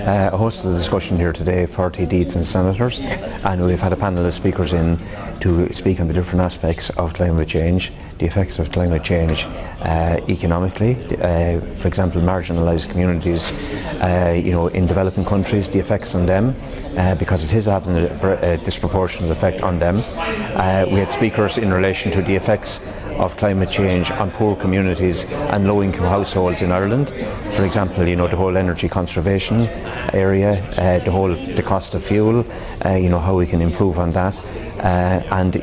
hosted a discussion here today for TDs and senators, and we've had a panel of speakers in to speak on the different aspects of climate change, the effects of climate change economically, for example marginalised communities in developing countries, the effects on them, because it is having a disproportionate effect on them. We had speakers in relation to the effects of climate change on poor communities and low-income households in Ireland. For example, the whole energy conservation area, the cost of fuel, how we can improve on that, and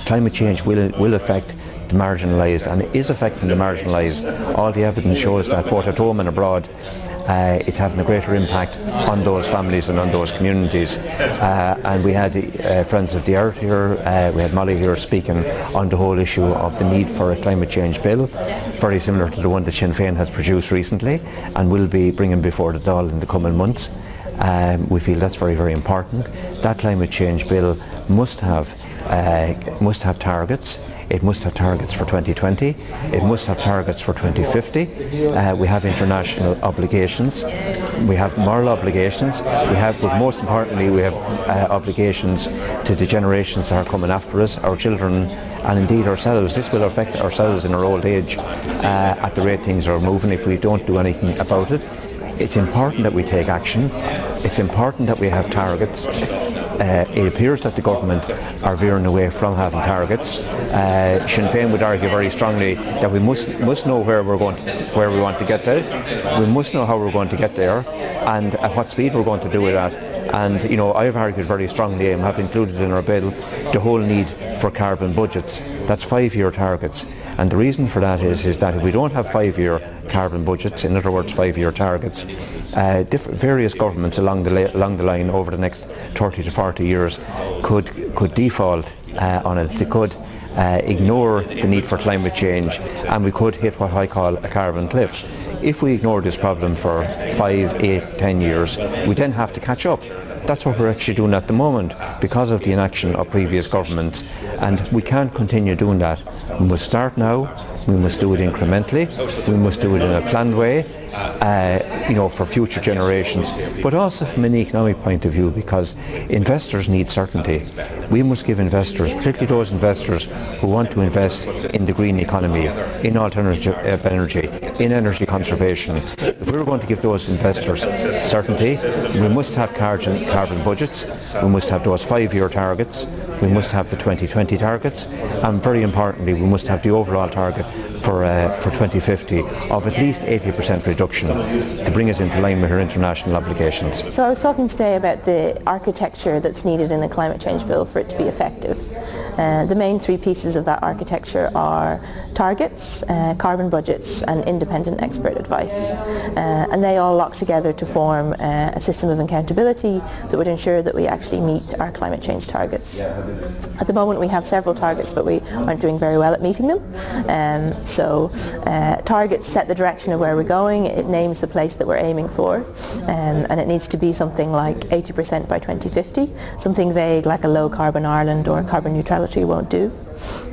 climate change will affect the marginalised, and it is affecting the marginalised. All the evidence shows that both at home and abroad. It's having a greater impact on those families and on those communities, and we had Friends of the Earth here, we had Molly here speaking on the whole issue of the need for a climate change bill, very similar to the one that Sinn Féin has produced recently and will be bringing before the Dáil in the coming months. We feel that's very, very important. That climate change bill must have targets. It must have targets for 2020. It must have targets for 2050. We have international obligations. We have moral obligations. But most importantly, we have obligations to the generations that are coming after us, our children, and indeed ourselves. This will affect ourselves in our old age at the rate things are moving if we don't do anything about it. It's important that we take action. It's important that we have targets. It appears that the government are veering away from having targets. Sinn Féin would argue very strongly that we must know where we want to get there. We must know how we're going to get there and at what speed we're going to do it at. And I've argued very strongly and have included in our bill the whole need for carbon budgets. That's 5-year targets. And the reason for that is that if we don't have 5-year carbon budgets, in other words 5-year targets, various governments along the line over the next 30 to 40 years could default on it. They could ignore the need for climate change, and we could hit what I call a carbon cliff. If we ignore this problem for 5, 8, 10 years, we then have to catch up. That's what we're actually doing at the moment because of the inaction of previous governments, and we can't continue doing that. We must start now, we must do it incrementally, we must do it in a planned way, for future generations, but also from an economic point of view, because investors need certainty. We must give investors, particularly those investors who want to invest in the green economy, in alternative energy, in energy conservation. If we're going to give those investors certainty, we must have carbon budgets, we must have those 5-year targets, we must have the 2020 targets, and very importantly we must have the overall target for 2050 of at least 80% reduction to bring us into line with our international obligations. So I was talking today about the architecture that's needed in a climate change bill for it to be effective. The main 3 pieces of that architecture are targets, carbon budgets and independent expert advice. And they all lock together to form a system of accountability that would ensure that we actually meet our climate change targets. At the moment we have several targets, but we aren't doing very well at meeting them. So targets set the direction of where we're going, it names the place that we're aiming for, and it needs to be something like 80% by 2050. Something vague like a low carbon Ireland or carbon neutrality won't do.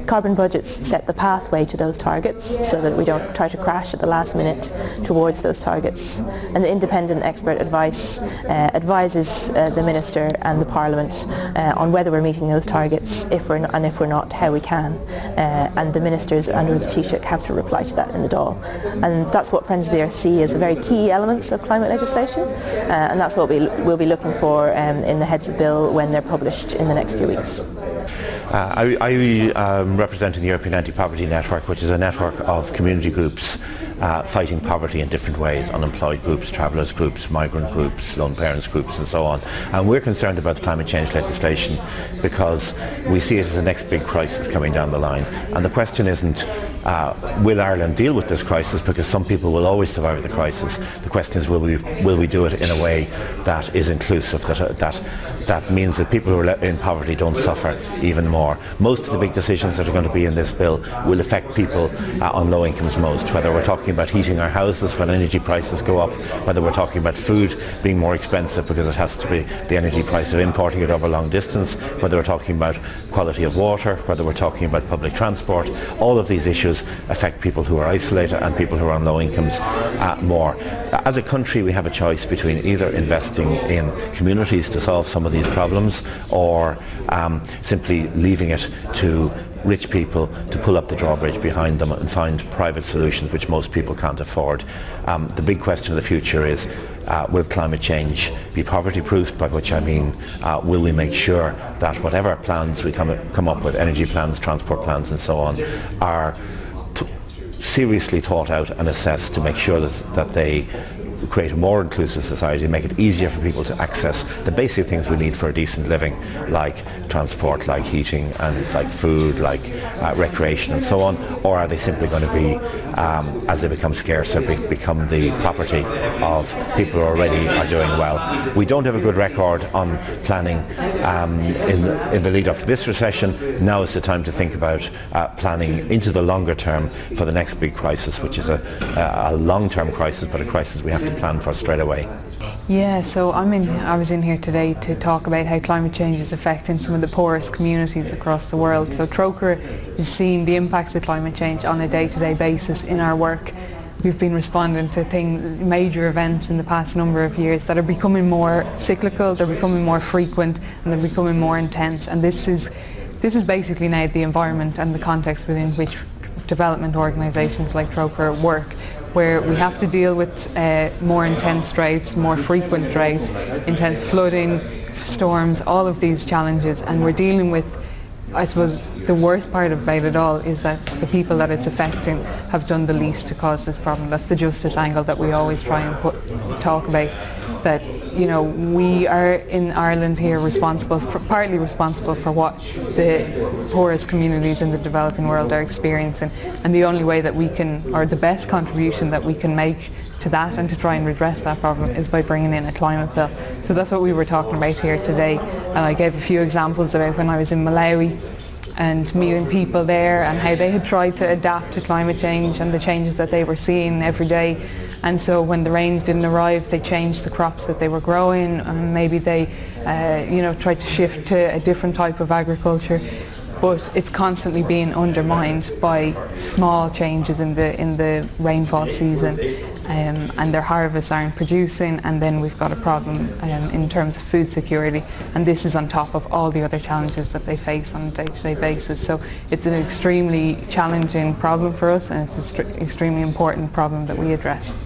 Carbon budgets set the pathway to those targets so that we don't try to crash at the last minute towards those targets. And the independent expert advice advises the Minister and the Parliament on whether we're meeting those targets, if we're not, how we can. And the Ministers under the Taoiseach have to reply to that in the Dáil. And that's what Friends of the Earth see as the very key elements of climate legislation, and that's what we'll be looking for in the Heads of Bill when they're published in the next few weeks. I represent the European Anti-Poverty Network, which is a network of community groups fighting poverty in different ways, unemployed groups, travellers groups, migrant groups, lone parents groups and so on. And we're concerned about the climate change legislation because we see it as the next big crisis coming down the line. And the question isn't will Ireland deal with this crisis, because some people will always survive the crisis. The question is will we do it in a way that is inclusive, that means that people who are in poverty don't suffer even more. Most of the big decisions that are going to be in this bill will affect people on low incomes most, whether we're talking talking about heating our houses when energy prices go up, whether we're talking about food being more expensive because it has to be the energy price of importing it over a long distance, whether we're talking about quality of water, whether we're talking about public transport. All of these issues affect people who are isolated and people who are on low incomes more. As a country, we have a choice between either investing in communities to solve some of these problems, or simply leaving it to rich people to pull up the drawbridge behind them and find private solutions which most people can't afford. The big question of the future is, will climate change be poverty-proofed, by which I mean will we make sure that whatever plans we come up with, energy plans, transport plans and so on, are seriously thought out and assessed to make sure that they create a more inclusive society, make it easier for people to access the basic things we need for a decent living, like transport, like heating, and like food, like recreation and so on? Or are they simply going to be, as they become scarcer, become the property of people who already are doing well? We don't have a good record on planning in the lead up to this recession. Now is the time to think about planning into the longer term for the next big crisis, which is a long-term crisis, but a crisis we have to plan for straight away. Yeah, so I was in here today to talk about how climate change is affecting some of the poorest communities across the world. So Trócaire is seeing the impacts of climate change on a day-to-day basis in our work. We've been responding to major events in the past number of years that are becoming more cyclical, they're becoming more frequent, and they're becoming more intense. And this is basically now the environment and the context within which development organisations like Trócaire work, where we have to deal with more intense droughts, more frequent droughts, intense flooding, storms, all of these challenges, and we're dealing with, I suppose, the worst part about it all is that the people that it's affecting have done the least to cause this problem. That's the justice angle that we always try and talk about, that, you know, we are in Ireland here partly responsible for what the poorest communities in the developing world are experiencing, and the only way that we can, or the best contribution that we can make to that and to try and redress that problem, is by bringing in a climate bill. So that's what we were talking about here today, and I gave a few examples about when I was in Malawi and meeting people there and how they had tried to adapt to climate change and the changes that they were seeing every day. And so when the rains didn't arrive, they changed the crops that they were growing, and maybe they tried to shift to a different type of agriculture. But it's constantly being undermined by small changes in the rainfall season, and their harvests aren't producing, and then we've got a problem in terms of food security, and this is on top of all the other challenges that they face on a day-to-day basis. So it's an extremely challenging problem for us, and it's an extremely important problem that we address.